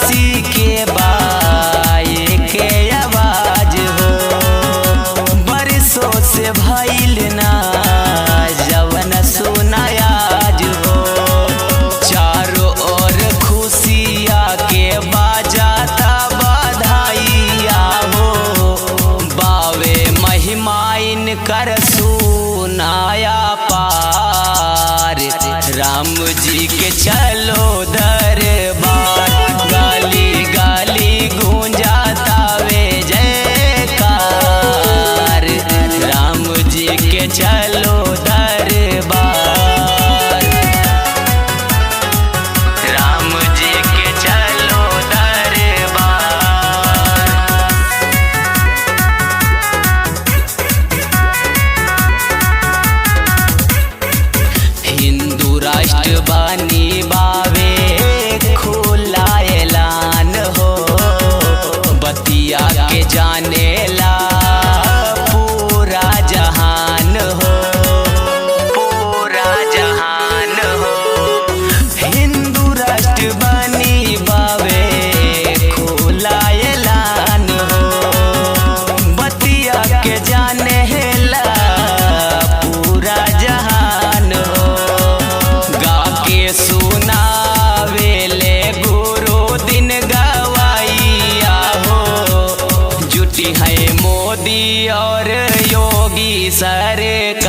काशी के बाए के आवाज हो। बरसों से भइल ना जवन सुनायाज हो। चारों ओर खुशिया के बाजाता बधाइया हो। बावे महिमाइन कर सुनाया पार। राम जी के चलो दरबार। गाली गाली गूंजाता वे जयकार। राम जी के चलो दरबार। राम जी के चलो दरबार। हिंदू राष्ट्र बानी बावे खुला ऐलान हो। बतिया के जानेला पूरा जहान हो। पूरा जहान हो। हिंदू राष्ट्र बानी बावे खुला ऐलान हो। बतिया के जानेला पूरा जहान हो। गा के सुनावेले गुरु दिन गवाइया हो। जुटी है मोदी और योगी सरकार।